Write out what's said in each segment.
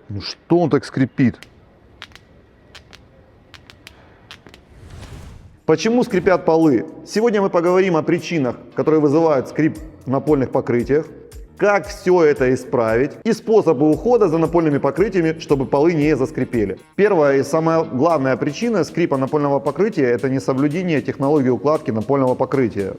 Ну что он так скрипит? Почему скрипят полы? Сегодня мы поговорим о причинах, которые вызывают скрип в напольных покрытиях, как все это исправить и способы ухода за напольными покрытиями, чтобы полы не заскрипели. Первая и самая главная причина скрипа напольного покрытия – это несоблюдение технологии укладки напольного покрытия.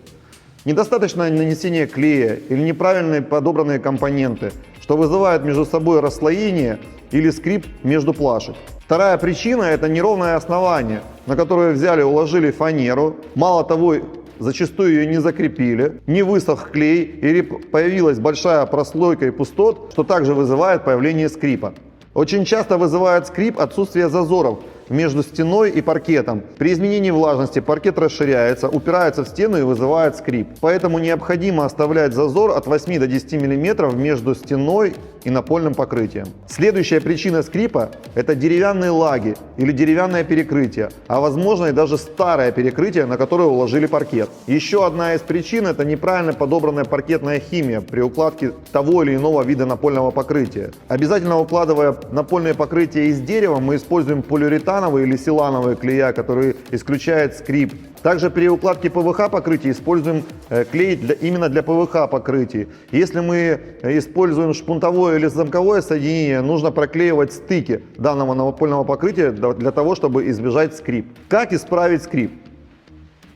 Недостаточное нанесение клея или неправильно подобранные компоненты, что вызывает между собой расслоение или скрип между плашек. Вторая причина – это неровное основание, на которое взяли и уложили фанеру. Мало того, зачастую ее не закрепили, не высох клей или появилась большая прослойка и пустот, что также вызывает появление скрипа. Очень часто вызывает скрип отсутствие зазоров между стеной и паркетом. При изменении влажности паркет расширяется, упирается в стену и вызывает скрип. Поэтому необходимо оставлять зазор от 8 до 10 мм между стеной и напольным покрытием. Следующая причина скрипа – это деревянные лаги или деревянное перекрытие, а возможно и даже старое перекрытие, на которое уложили паркет. Еще одна из причин – это неправильно подобранная паркетная химия при укладке того или иного вида напольного покрытия. Обязательно укладывая напольное покрытие из дерева, мы используем полиуретановые или силановые клея, которые исключают скрип. Также при укладке ПВХ покрытия используем клей именно для ПВХ покрытий. Если мы используем шпунтовое или замковое соединение, нужно проклеивать стыки данного напольного покрытия для того, чтобы избежать скрип. Как исправить скрип?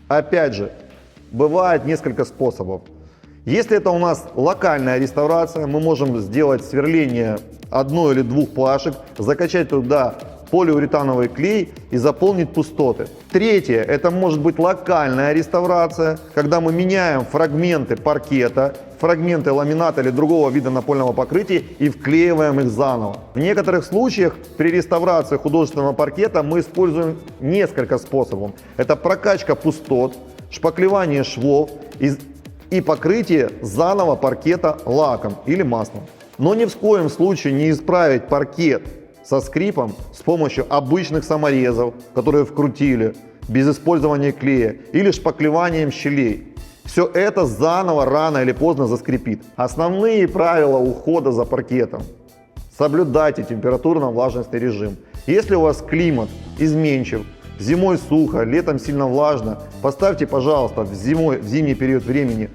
Опять же, бывает несколько способов. Если это у нас локальная реставрация, мы можем сделать сверление одной или двух плашек, закачать туда полиуретановый клей и заполнить пустоты. Третье, это может быть локальная реставрация, когда мы меняем фрагменты паркета, фрагменты ламината или другого вида напольного покрытия и вклеиваем их заново. В некоторых случаях при реставрации художественного паркета мы используем несколько способов. Это прокачка пустот, шпаклевание швов и покрытие заново паркета лаком или маслом. Но ни в коем случае не исправить паркет со скрипом с помощью обычных саморезов, которые вкрутили, без использования клея или шпаклеванием щелей. Все это заново рано или поздно заскрипит. Основные правила ухода за паркетом. Соблюдайте температурно-влажностный режим. Если у вас климат изменчив, зимой сухо, летом сильно влажно, поставьте, пожалуйста, в зимний период времени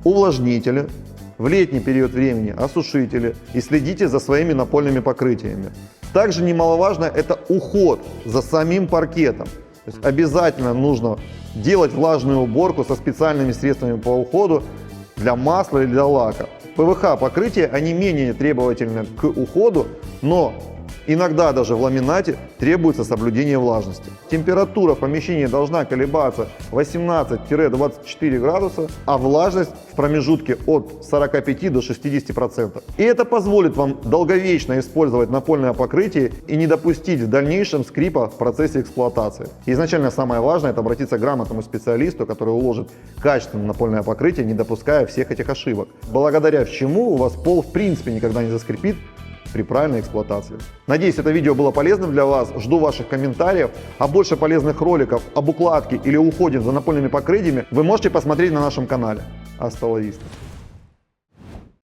увлажнители, в летний период времени осушители и следите за своими напольными покрытиями. Также немаловажно это уход за самим паркетом. То есть обязательно нужно делать влажную уборку со специальными средствами по уходу для масла или для лака. ПВХ покрытия, они менее требовательны к уходу, но иногда даже в ламинате требуется соблюдение влажности. Температура в помещении должна колебаться 18-24 градуса, а влажность в промежутке от 45 до 60%. И это позволит вам долговечно использовать напольное покрытие и не допустить в дальнейшем скрипа в процессе эксплуатации. Изначально самое важное – это обратиться к грамотному специалисту, который уложит качественное напольное покрытие, не допуская всех этих ошибок. Благодаря чему у вас пол в принципе никогда не заскрипит при правильной эксплуатации. Надеюсь, это видео было полезным для вас. Жду ваших комментариев. А больше полезных роликов об укладке или уходе за напольными покрытиями вы можете посмотреть на нашем канале. Hasta la vista.